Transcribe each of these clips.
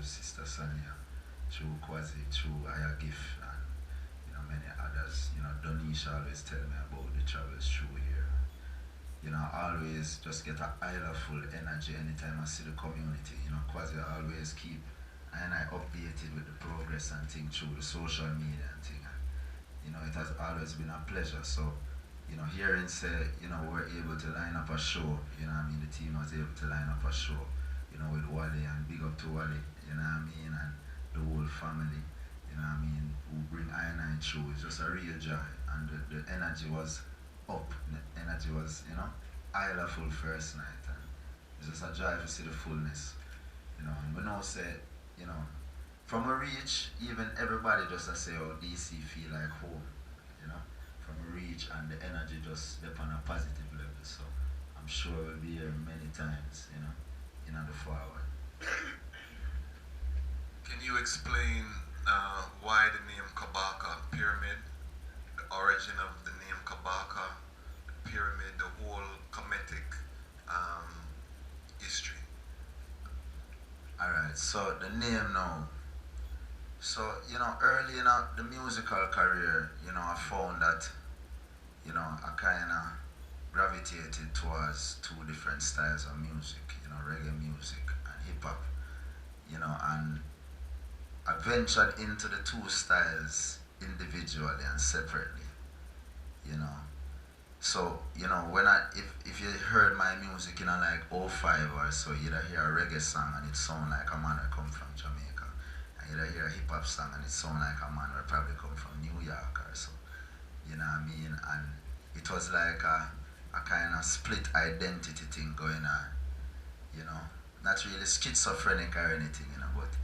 Sister Sonia, through Kwasi, through Aya Gift, and many others. Donisha always tell me about the travels through here. I always just get a isle full energy anytime I see the community. Kwasi always keep and I updated with the progress and thing through the social media and thing. And, it has always been a pleasure. So, hearing say, we're able to line up a show, the team was able to line up a show, with Wally, and big up to Wally, and the whole family, who bring Iron Nine through. It's just a real joy. And the energy was up. The energy was, isle full first night. And it's just a joy to see the fullness. And we know say, from a reach, even everybody just say, oh, DC feel like home, from a reach, and the energy just step on a positive level. So I'm sure we'll be here many times, in the forward. Can you explain why the name Kabaka Pyramid, the origin of the name Kabaka, the pyramid, the whole Kemetic history? Alright, so the name now. So, early in the musical career, I found that, I kind of gravitated towards two different styles of music, reggae music and hip hop, and I ventured into the two styles individually and separately, So, when if you heard my music in like '05 or so, you'd hear a reggae song and it sound like a man that come from Jamaica. And you'd hear a hip hop song and it sound like a man that probably come from New York or so. You know what I mean? And it was like a kind of split identity thing going on. Not really schizophrenic or anything, but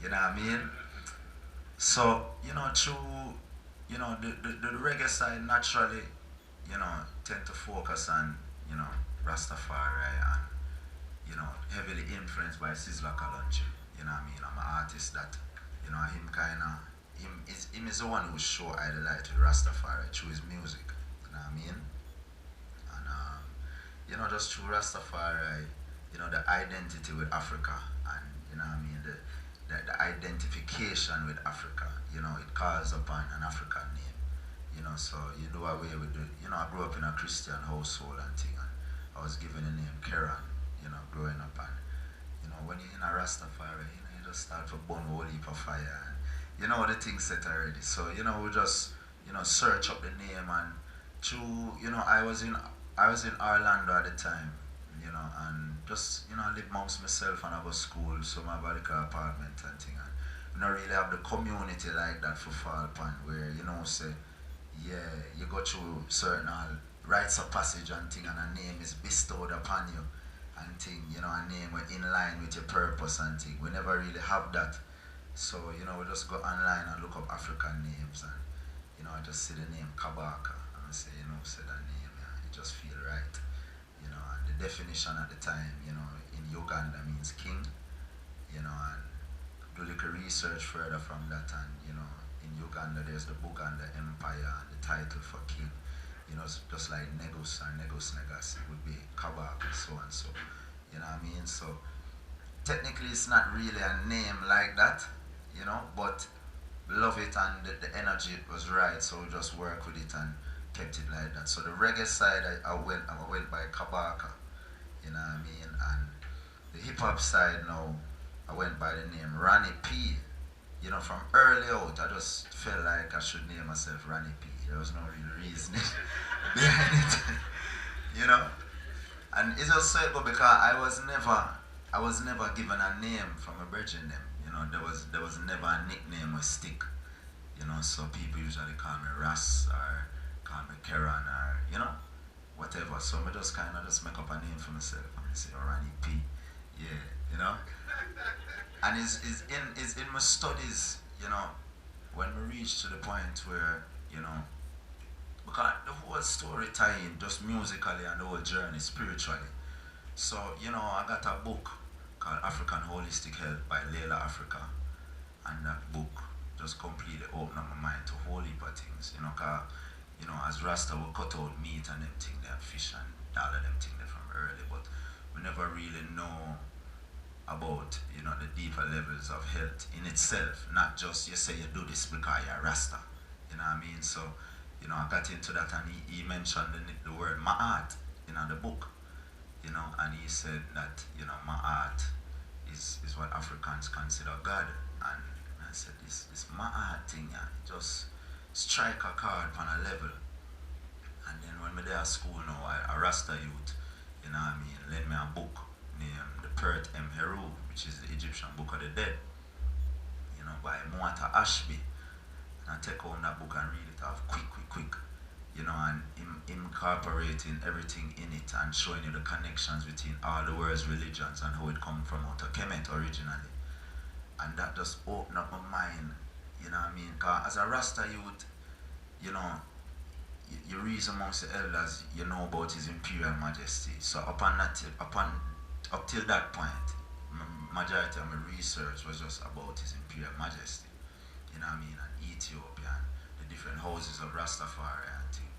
you know what I mean? So, through, the reggae side naturally, tend to focus on, Rastafari and, heavily influenced by Sizzla Kalonji. You know what I mean? I'm an artist that, him is the one who show I the light to Rastafari through his music. You know what I mean? And, just through Rastafari, the identity with Africa and, the identification with Africa, it calls upon an African name. So you do away with the, I grew up in a Christian household and thing, and I was given the name Keran, growing up, and, when you're in a Rastafari, you just start to burn a whole heap of fire, and, the thing set already. So, we just, search up the name, and through, I was in Orlando at the time, and just, live amongst myself and have a school, so my body apartment and thing, and we don't really have the community like that for fall upon, where, say, yeah, you go through certain rites of passage and thing, and a name is bestowed upon you and thing, a name in line with your purpose and thing. We never really have that. So, we just go online and look up African names, and, I just see the name Kabaka, and I say, say that name, yeah, it just feel right. And the definition at the time, in Uganda means king, and do a little research further from that, and, in Uganda there's the Buganda Empire, and the title for king, just like Negus or Negus Negas, it would be Kabaka, so and so, you know what I mean? So technically it's not really a name like that, but love it, and the energy was right, so we just work with it and kept it like that. So the reggae side, I went by Kabaka, you know what I mean? And the hip hop side now, I went by the name Ronnie P. From early out, I just felt like I should name myself Ronnie P. There was no real reason behind it, And it's just so good because I was never given a name from a brethren them. There was never a nickname or stick. So people usually call me Ras or call me Keran or whatever. So I just kind of make up a name for myself and I say Ronnie P. Yeah, And it's in my studies, when we reach to the point where, because the whole story tying just musically and the whole journey spiritually. So, I got a book called African Holistic Health by Layla Africa, and that book just completely opened up my mind to whole heap of things, cause, as Rasta we cut out meat and them thing, them fish and all of them thing there from early, but we never really know about, you know, the deeper levels of health in itself, not just you say you do this because you're a Rasta. You know what I mean? So, you know, I got into that and he mentioned the word ma'at, you know, the book, you know, and he said that, you know, ma'at is what Africans consider God. And I said, this ma'at thing, yeah, it just strike a chord on a level. And then when me there at school now, a Rasta youth, you know what I mean, lend me a book named The Pert M. Heru, which is the Egyptian Book of the Dead, you know, by Muata Ashby. And I take home that book and read it off quick, you know, and incorporating everything in it and showing you the connections between all the world's religions and how it come from out of Kemet originally. And that just opened up my mind, you know what I mean? Because as a Rasta youth, you know, you reason amongst the elders, you know about His Imperial Majesty. So up till that point, majority of my research was just about His Imperial Majesty. You know what I mean? And Ethiopia and the different houses of Rastafari and thing.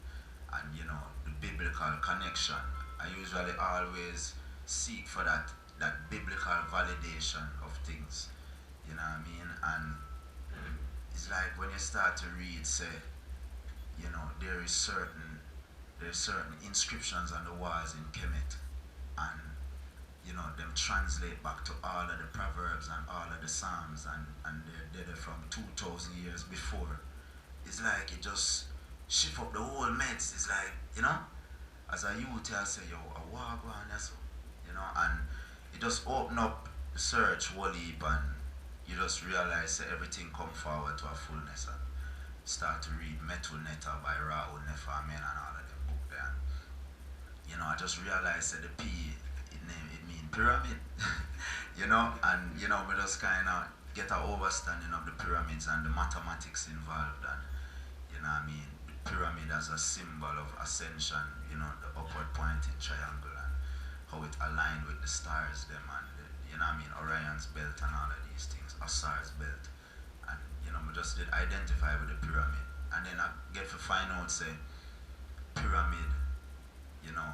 And you know, the biblical connection. I usually always seek for that biblical validation of things. You know what I mean? And it's like when you start to read, say, you know, there's certain inscriptions on the walls in Kemet, and you know, them translate back to all of the Proverbs and all of the Psalms, and they're from 2,000 years before. It's like it just shift up the whole meds. It's like, you know, as a youth, I say, yo, a walk on that's, you know, and it just open up the search whole heap, and you just realize that everything come forward to a fullness, and start to read Metal Netta by Rahul Nefamen and all of them book there. You know, I just realized that the P, it mean pyramid, you know, and you know, we just kind of get an overstanding of the pyramids and the mathematics involved, and you know what I mean, the pyramid as a symbol of ascension, you know, the upward pointing triangle and how it aligned with the stars them, and the, you know what I mean, Orion's belt and all of these things, Osiris belt. And you know, I just did identify with the pyramid. And then I get to find out, say, pyramid, you know,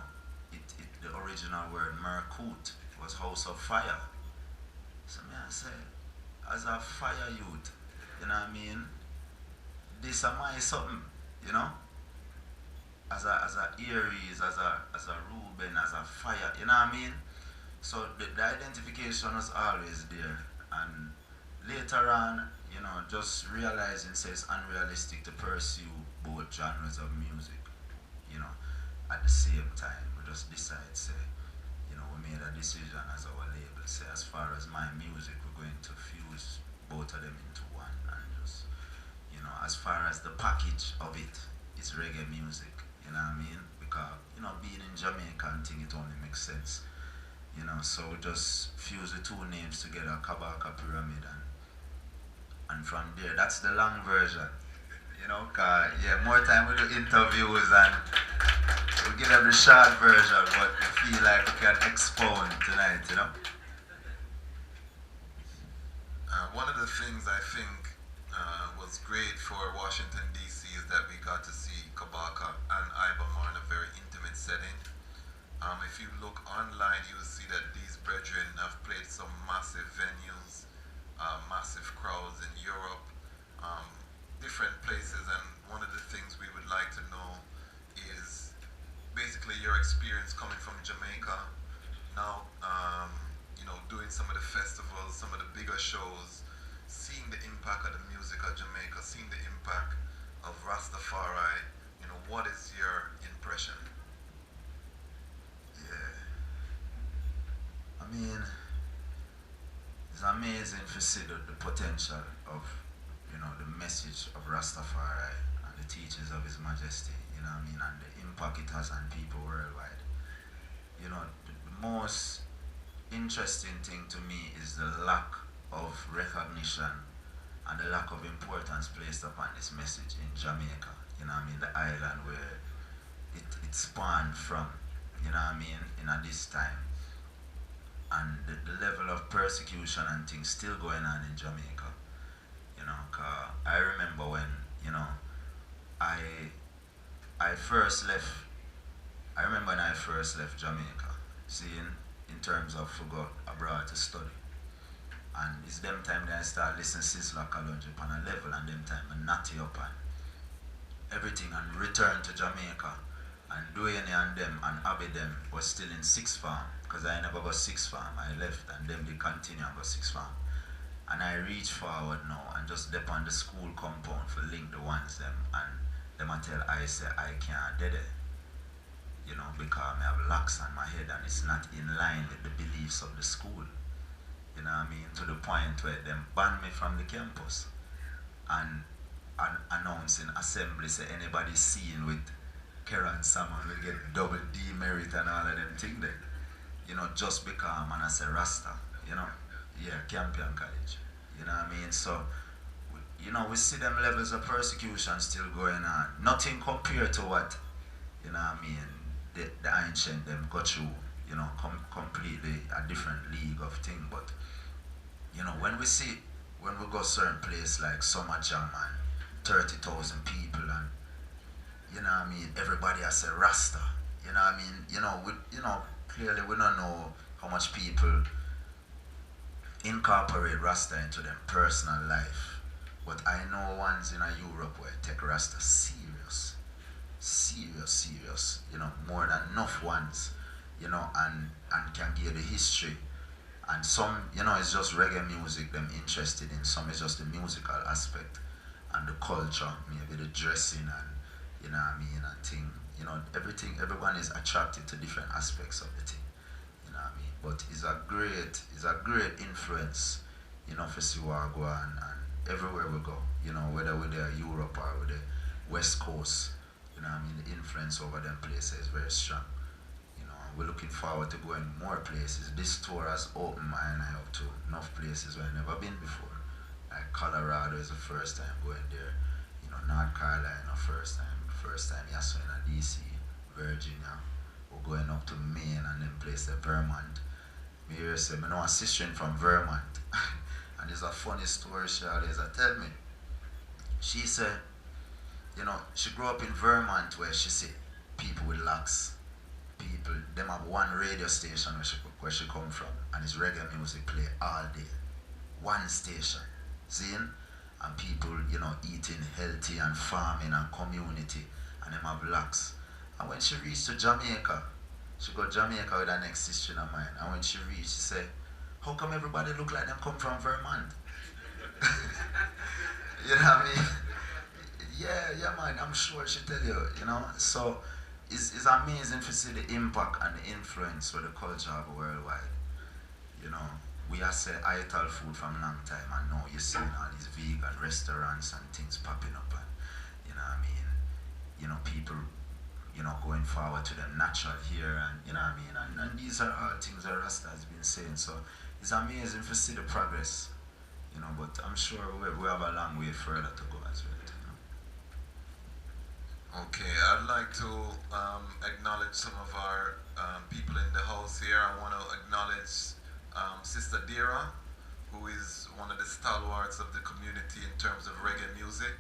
the original word Merkut was house of fire. So me I say, as a fire youth, you know what I mean, this am I something, you know? As a Aries, as a Reuben, as a fire, you know what I mean? So the identification was always there. And later on, you know, just realizing say it's unrealistic to pursue both genres of music, you know, at the same time. We just decide, say, you know, we made a decision as our label, say, as far as my music, we're going to fuse both of them into one, and just, you know, as far as the package of it, it's reggae music, you know what I mean? Because, you know, being in Jamaica and thing, it only makes sense, you know, so we just fuse the two names together, Kabaka Pyramid, and from there, that's the long version, you know, cause yeah, more time we do interviews and we give them the short version, but we feel like we can expound tonight, you know. One of the things I think was great for Washington DC is that we got to see Kabaka and Ibama in a very intimate setting. If you look online, you will see that these brethren have played some massive venues, massive crowds in Europe, different places, and one of the things we would like to know is basically your experience coming from Jamaica, now, you know, doing some of the festivals, some of the bigger shows, seeing the impact of the music of Jamaica, seeing the impact of Rastafari, you know, what is your impression? Yeah. I mean, it's amazing to see the potential of, you know, the message of Rastafari and the teachings of His Majesty, you know what I mean, and the impact it has on people worldwide. You know, the most interesting thing to me is the lack of recognition and the lack of importance placed upon this message in Jamaica, you know what I mean, the island where it spawned from, you know what I mean, in this time. And the level of persecution and things still going on in Jamaica. You know, 'cause I remember when, you know, I first left, I remember when I first left Jamaica, seeing in terms of to go abroad to study. And it's them time that I start listening to Sizzla Kalonji on a level, and them time I natty up and everything, and return to Jamaica. And Dwayne and them and Abby them was still in sixth farm, because I never got sixth farm. I left and them they continue and go sixth farm. And I reach forward now and just dip on the school compound for link the ones them, and them I tell I say I can't do it. You know, because I have locks on my head and it's not in line with the beliefs of the school. You know what I mean? To the point where them ban me from the campus and announcing assembly say anybody seen with Karen Salmon will get double demerit and all of them things there. You know, just because man I say Rasta, you know. Yeah, Campion College. You know what I mean? So, you know, we see them levels of persecution still going on. Nothing compared to what, you know what I mean, the ancient them got through, you know, completely a different league of thing. But, you know, when we go certain place like Summer Jam and 30,000 people and, you know what I mean, everybody has a Rasta. You know what I mean? Clearly we don't know how much people incorporate Rasta into their personal life. But I know ones in Europe where take Rasta serious. Serious, you know, more than enough ones, you know, and can give the history. And some, you know, it's just reggae music them interested in. Some is just the musical aspect and the culture, maybe the dressing and, you know what I mean, and thing. You know, everyone is attracted to different aspects of the thing. You know what I mean? But it's a great influence, you know, for Siwagwa and everywhere we go, you know, whether we're there Europe or with the West Coast, you know what I mean, the influence over them places is very strong. You know, we're looking forward to going more places. This tour has opened my eye up to enough places where I've never been before. Like Colorado is the first time going there, you know, North Carolina first time Yasso in DC, Virginia. We're going up to Maine and then place the Vermont. Me hear say, I know a sister from Vermont. And there's a funny story she always tell me. She said, you know, she grew up in Vermont where she see people with locks. People, them have one radio station where she come from, and it's reggae music play all day. One station. Seeing? And people, you know, eating healthy and farming and community, and them have locks. And when she reached to Jamaica, she got Jamaica with her next sister of mine. And when she reached, she said, how come everybody look like them come from Vermont? You know what I mean? Yeah, man, I'm sure she tell you, you know. So it's amazing to see the impact and the influence for the culture of worldwide. You know, we have said ital food from a long time, and now you're seeing all these vegan restaurants and things popping up, and you know what I mean, you know, people, you know, going forward to the natural here, and you know what I mean, and these are all things that Rasta has been saying. So it's amazing to see the progress, you know, but I'm sure we have a long way further to go as well. Okay, I'd like to acknowledge some of our people in the house here. I want to acknowledge Sister Dira, who is one of the stalwarts of the community in terms of reggae music.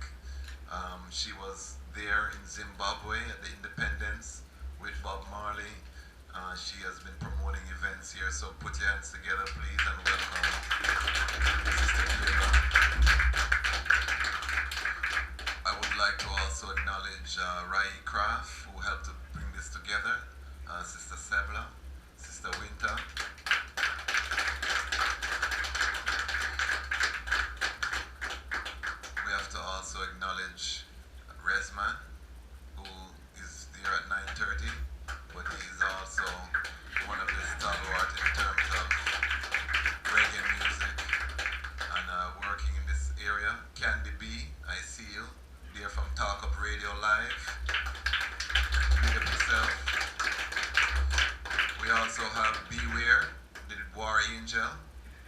She was there in Zimbabwe at the independence with Bob Marley. She has been promoting events here, so put your hands together please and welcome Sister Dira. I would like to also acknowledge Rai Kraft, who helped to bring this together, Sister Sebla, Sister Winter. We have to also acknowledge Resman, who is there at 9:30, but he is also one of the stalwarts in terms of reggae music and working in this area. Candy B, I see you. They're from Talk Up Radio Live. Big up yourself. We also have Beware, the War Angel,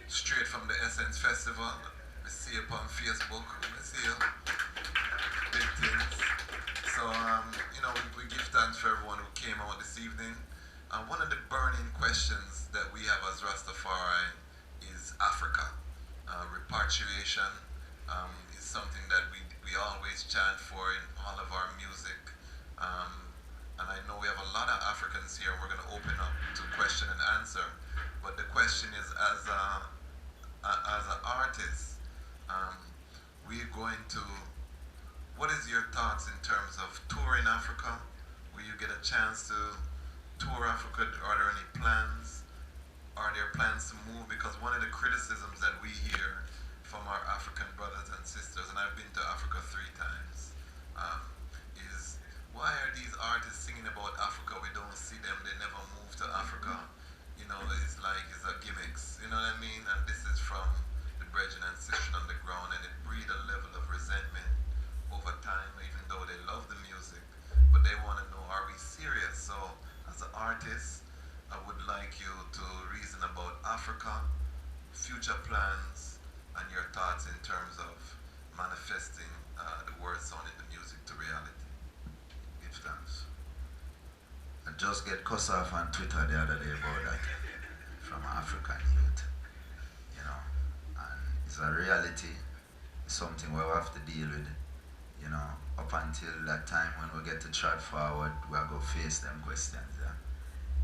straight from the Essence Festival. I see you on Facebook. I see you. Big things. So, you know, we give thanks for everyone who came out this evening. One of the burning questions that we have as Rastafari is Africa. Repatriation is something that we always chant for in all of our music. And I know we have a lot of Africans here. We're going to open up to question and answer. But the question is, as an artist, um, we're going to. What is your thoughts in terms of touring Africa? Will you get a chance to tour Africa? Are there any plans? Are there plans to move? Because one of the criticisms that we hear from our African brothers and sisters, and I've been to Africa 3 times, um, is why are these artists singing about Africa? We don't see them. They never move to Africa. You know, it's like it's a gimmicks. You know what I mean? And this is from the brethren and sisters on the ground, and it breeds a level of resentment over time, even though they love the music, but they want to know, are we serious? So, as an artist, I would like you to reason about Africa, future plans, and your thoughts in terms of manifesting the word sound in the music to reality. Give thanks. I just get cussed off on Twitter the other day about that from an African youth, you know, and it's a reality, it's something we have to deal with, you know, up until that time when we get to trot forward, we are going to face them questions, yeah,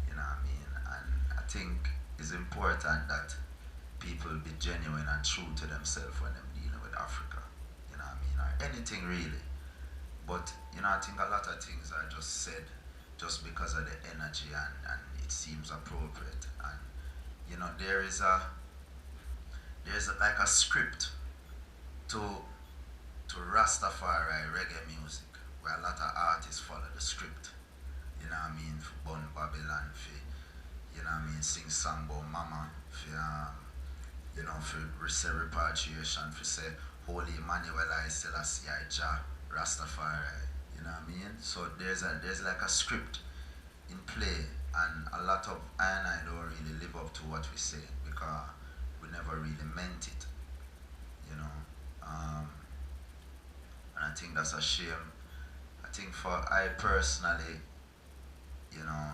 you know what I mean, and I think it's important that people be genuine and true to themselves when they're dealing with Africa, you know what I mean, or anything really, but, you know, I think a lot of things are just said just because of the energy and it seems appropriate. And you know, there's like a script to Rastafari reggae music where a lot of artists follow the script. You know what I mean? For Bun Babylon, for you know what I mean, sing song about mama, for you know, for repatriation, for say Holy Emmanuel I Selassie I Jah Rastafari. You know what I mean? So there's like a script in play, and a lot of I and I don't really live up to what we say because we never really meant it. You know, and I think that's a shame. I think for I personally, you know,